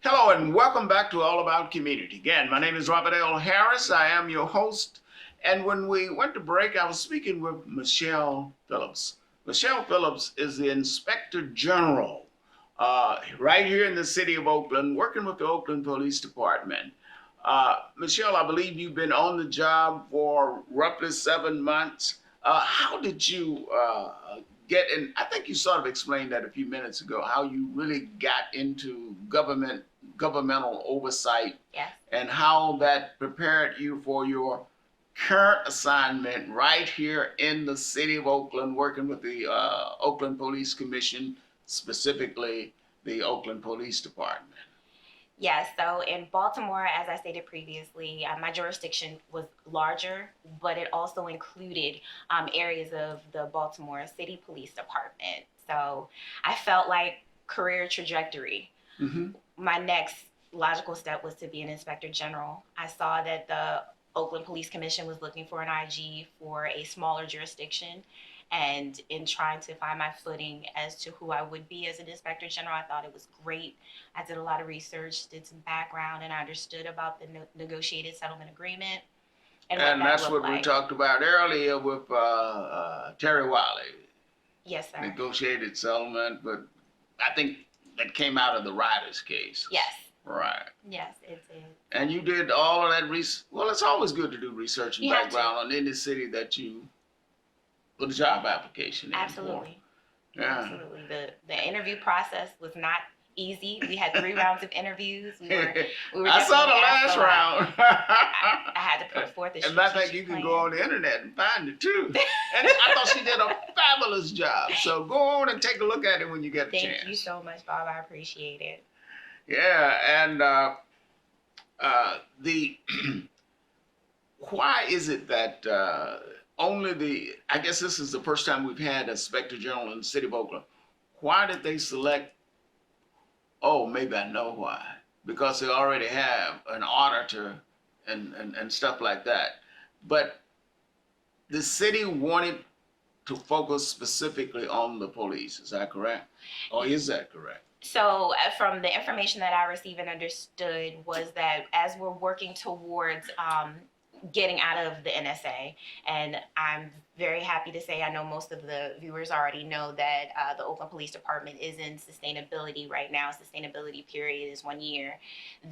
Hello and welcome back to All About Community. Again, my name is Robert L. Harris. I am your host. And when we went to break, I was speaking with Michelle Phillips. Michelle Phillips is the Inspector General right here in the city of Oakland, working with the Oakland Police Department. Michelle, I believe you've been on the job for roughly 7 months. How did you get in? I think you sort of explained that a few minutes ago, how you really got into governmental oversight. Yes. And how that prepared you for your current assignment right here in the city of Oakland, working with the Oakland Police Commission, specifically the Oakland Police Department. Yes, so in Baltimore, as I stated previously, my jurisdiction was larger, but it also included areas of the Baltimore City Police Department. So I felt like career trajectory. Mm-hmm. My next logical step was to be an inspector general. I saw that the Oakland Police Commission was looking for an IG for a smaller jurisdiction. And in trying to find my footing as to who I would be as an inspector general, I thought it was great. I did a lot of research, did some background, and I understood about the negotiated settlement agreement. And that's what we talked about earlier with Terry Wiley. Yes, sir. Negotiated settlement, but I think that came out of the Riders case. Yes. Right. Yes, it did. And you did all of that research. Well, it's always good to do research and You have background on any city that you put a job application in. Absolutely. For. Yeah. Absolutely. The interview process was not easy. We had 3 rounds of interviews. We were I saw the last round. I had to put forth a and I think you can go on the internet and find it too. And I thought she did a fabulous job. So go on and take a look at it when you get the chance. Thank you so much, Bob. I appreciate it. Yeah, and the why is it that I guess this is the first time we've had a Inspector General in the city of Oakland. Why did they select? Oh, maybe I know why. Because they already have an auditor and stuff like that. But the city wanted to focus specifically on the police. Is that correct? Or is that correct? So from the information that I received and understood was that as we're working towards getting out of the NSA, and I'm very happy to say I know most of the viewers already know that the Oakland Police Department is in sustainability right now. Sustainability period is 1 year.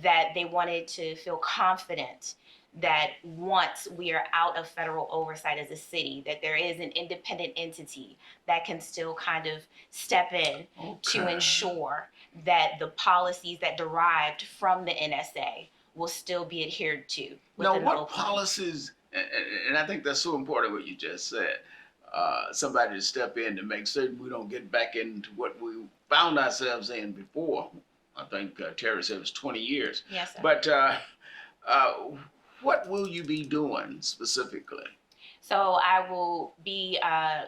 That they wanted to feel confident that once we are out of federal oversight as a city, that there is an independent entity that can still kind of step in to ensure that the policies that derived from the NSA will still be adhered to. Now, what policies, and I think that's so important what you just said, somebody to step in to make certain we don't get back into what we found ourselves in before. I think Terry said it was 20 years. Yes, sir. But what will you be doing specifically? So I will be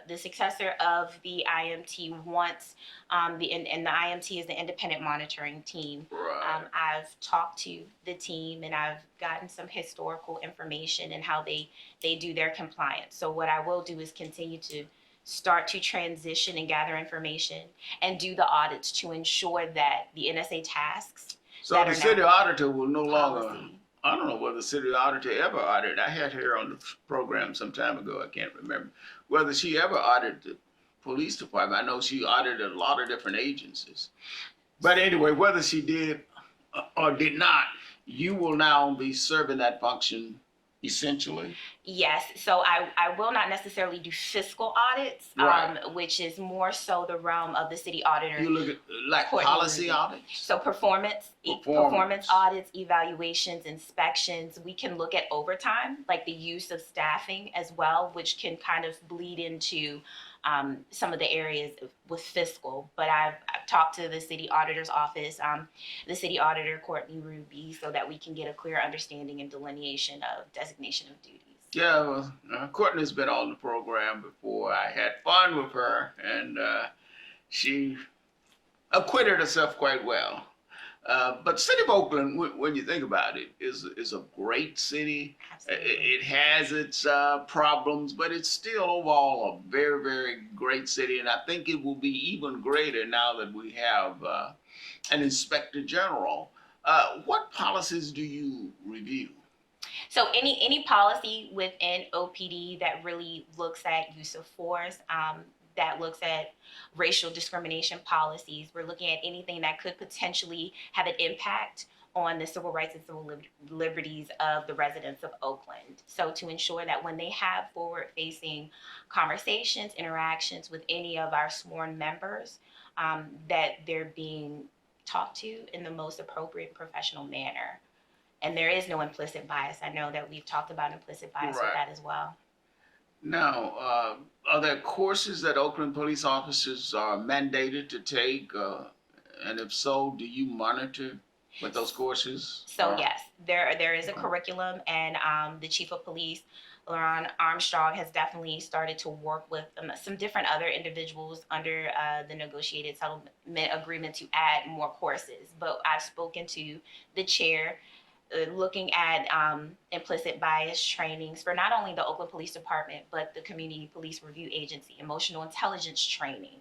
the successor of the IMT once, and the IMT is the independent monitoring team. Right. I've talked to the team and I've gotten some historical information and how they do their compliance. So what I will do is continue to start to transition and gather information and do the audits to ensure that the NSA tasks. So the city auditor will no longer. I don't know whether the city auditor ever audited. I had her on the program some time ago. I can't remember whether she ever audited the police department. I know she audited a lot of different agencies. But anyway, whether she did or did not, you will now be serving that function essentially. Yes, so I will not necessarily do fiscal audits, right. Which is more so the realm of the city auditor. You look at like policy audits? So performance audits, evaluations, inspections. We can look at overtime, like the use of staffing as well, which can kind of bleed into some of the areas with fiscal. But I've talked to the city auditor's office, the city auditor, Courtney Ruby, so that we can get a clear understanding and delineation of designation of duties. Yeah, well, Courtney's been on the program before. I had fun with her, and she acquitted herself quite well. But City of Oakland, when you think about it, is a great city. Absolutely. It has its problems, but it's still overall a very, very great city. And I think it will be even greater now that we have an inspector general. What policies do you review? So any policy within OPD that really looks at use of force, that looks at racial discrimination policies, we're looking at anything that could potentially have an impact on the civil rights and civil liberties of the residents of Oakland. So to ensure that when they have forward-facing conversations, interactions with any of our sworn members, that they're being talked to in the most appropriate professional manner. And there is no implicit bias. I know that we've talked about implicit bias with Right. that as well. Now, are there courses that Oakland police officers are mandated to take? And if so, do you monitor what those courses So are? yes, there is a curriculum, and the chief of police, Lauren Armstrong, has definitely started to work with some different other individuals under the negotiated settlement agreement to add more courses. But I've spoken to the chair, looking at implicit bias trainings for not only the Oakland Police Department, but the Community Police Review Agency, emotional intelligence training,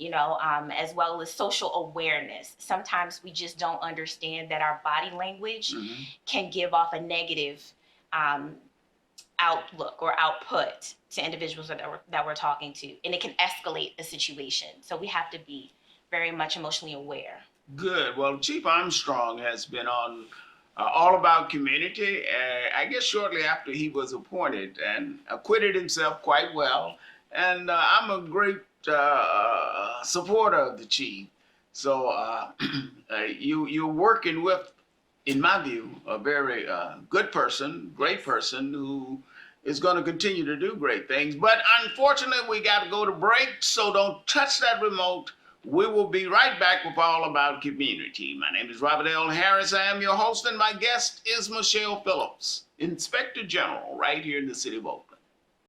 as well as social awareness. Sometimes we just don't understand that our body language Mm-hmm. can give off a negative um, outlook or output to individuals that we're talking to, and it can escalate a situation. So we have to be very much emotionally aware. Good. Well, Chief Armstrong has been on All About Community, I guess shortly after he was appointed, and acquitted himself quite well. And I'm a great supporter of the chief. So you're working with, in my view, a very good person, great person who is going to continue to do great things. But unfortunately, we got to go to break, so don't touch that remote. We will be right back with All About Community. My name is Robert L. Harris. I am your host, and my guest is Michelle Phillips, Inspector General right here in the city of Oakland.